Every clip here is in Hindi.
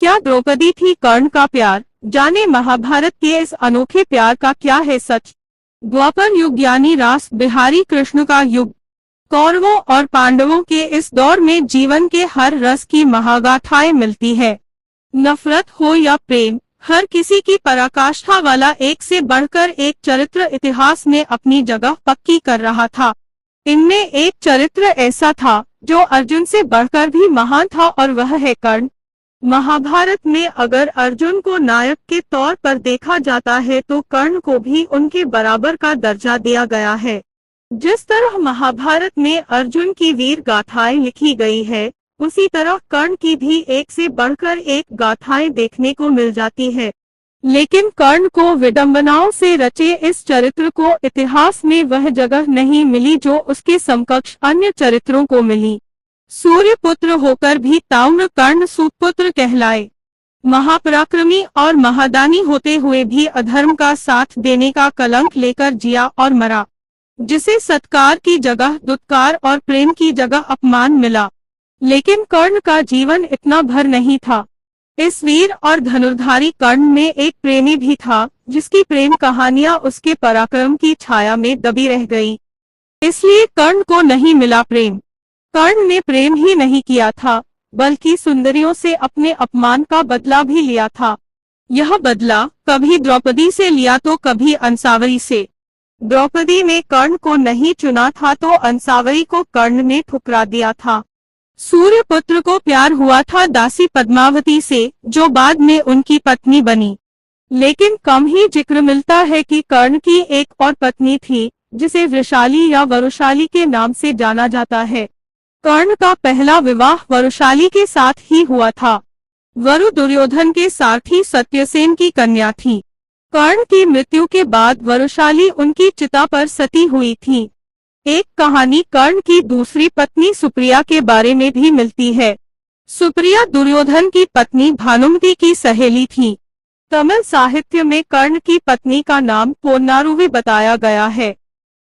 क्या द्रौपदी थी कर्ण का प्यार? जाने महाभारत के इस अनोखे प्यार का क्या है सच। द्वापर युग यानी रास बिहारी कृष्ण का युग। कौरवों और पांडवों के इस दौर में जीवन के हर रस की महागाथाएं मिलती है। नफरत हो या प्रेम, हर किसी की पराकाष्ठा वाला एक से बढ़कर एक चरित्र इतिहास में अपनी जगह पक्की कर रहा था। इनमें एक चरित्र ऐसा था जो अर्जुन से बढ़कर भी महान था और वह है कर्ण। महाभारत में अगर अर्जुन को नायक के तौर पर देखा जाता है तो कर्ण को भी उनके बराबर का दर्जा दिया गया है। जिस तरह महाभारत में अर्जुन की वीर गाथाएं लिखी गई है, उसी तरह कर्ण की भी एक से बढ़कर एक गाथाएं देखने को मिल जाती है। लेकिन कर्ण को विडंबनाओं से रचे इस चरित्र को इतिहास में वह जगह नहीं मिली जो उसके समकक्ष अन्य चरित्रों को मिली। सूर्यपुत्र होकर भी ताम्र कर्ण सुपुत्र कहलाए। महापराक्रमी और महादानी होते हुए भी अधर्म का साथ देने का कलंक लेकर जिया और मरा, जिसे सत्कार की जगह दुत्कार और प्रेम की जगह अपमान मिला। लेकिन कर्ण का जीवन इतना भर नहीं था। इस वीर और धनुर्धारी कर्ण में एक प्रेमी भी था, जिसकी प्रेम कहानियां उसके पराक्रम की छाया में दबी रह गई। इसलिए कर्ण को नहीं मिला प्रेम। कर्ण ने प्रेम ही नहीं किया था, बल्कि सुंदरियों से अपने अपमान का बदला भी लिया था। यह बदला कभी द्रौपदी से लिया तो कभी अंसावरी से। द्रौपदी ने कर्ण को नहीं चुना था तो अंसावरी को कर्ण ने ठुकरा दिया था। सूर्यपुत्र को प्यार हुआ था दासी पद्मावती से, जो बाद में उनकी पत्नी बनी। लेकिन कम ही जिक्र मिलता है कि कर्ण की एक और पत्नी थी, जिसे वृषाली या वरुशाली के नाम से जाना जाता है। कर्ण का पहला विवाह वरुशाली के साथ ही हुआ था। वरु दुर्योधन के सारथी सत्यसेन की कन्या थी। कर्ण की मृत्यु के बाद वरुशाली उनकी चिता पर सती हुई थी। एक कहानी कर्ण की दूसरी पत्नी सुप्रिया के बारे में भी मिलती है। सुप्रिया दुर्योधन की पत्नी भानुमति की सहेली थी। तमिल साहित्य में कर्ण की पत्नी का नाम पोन्नारुवी बताया गया है।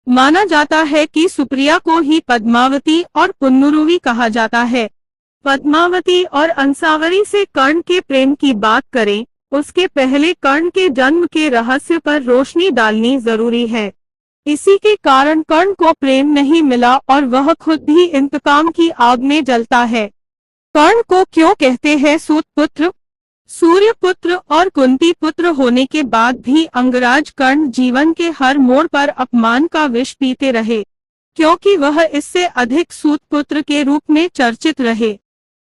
माना जाता है कि सुप्रिया को ही पद्मावती और पुन्नुरुवी कहा जाता है। पद्मावती और अंसावरी से कर्ण के प्रेम की बात करें, उसके पहले कर्ण के जन्म के रहस्य पर रोशनी डालनी जरूरी है। इसी के कारण कर्ण को प्रेम नहीं मिला और वह खुद भी इंतकाम की आग में जलता है। कर्ण को क्यों कहते हैं सूतपुत्र? सूर्यपुत्र और कुंती पुत्र होने के बाद भी अंगराज कर्ण जीवन के हर मोड़ पर अपमान का विष पीते रहे, क्योंकि वह इससे अधिक सूतपुत्र के रूप में चर्चित रहे।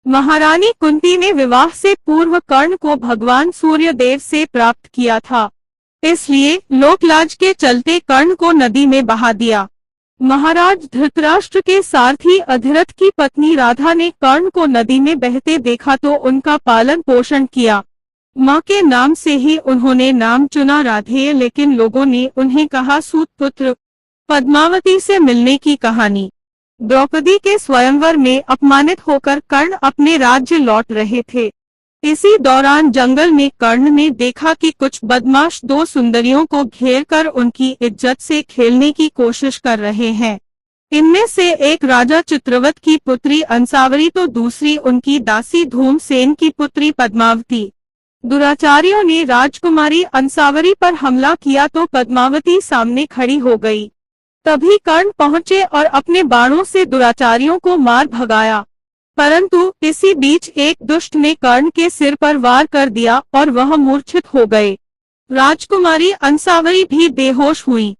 महारानी कुंती ने विवाह से पूर्व कर्ण को भगवान सूर्यदेव से प्राप्त किया था, इसलिए लोकलाज के चलते कर्ण को नदी में बहा दिया। महाराज धृतराष्ट्र के सारथी अधिरथ की पत्नी राधा ने कर्ण को नदी में बहते देखा तो उनका पालन पोषण किया। मां के नाम से ही उन्होंने नाम चुना राधेय, लेकिन लोगों ने उन्हें कहा सूतपुत्र। पद्मावती से मिलने की कहानी। द्रौपदी के स्वयंवर में अपमानित होकर कर्ण अपने राज्य लौट रहे थे। इसी दौरान जंगल में कर्ण ने देखा कि कुछ बदमाश दो सुंदरियों को घेरकर उनकी इज्जत से खेलने की कोशिश कर रहे हैं। इनमें से एक राजा चित्रवत की पुत्री अंसावरी तो दूसरी उनकी दासी धूमसेन की पुत्री पद्मावती। दुराचारियों ने राजकुमारी अंसावरी पर हमला किया तो पद्मावती सामने खड़ी हो गई। तभी कर्ण पहुंचे और अपने बाणों से दुराचारियों को मार भगाया, परंतु इसी बीच एक दुष्ट ने कर्ण के सिर पर वार कर दिया और वह मूर्छित हो गए। राजकुमारी अंसावरी भी बेहोश हुई।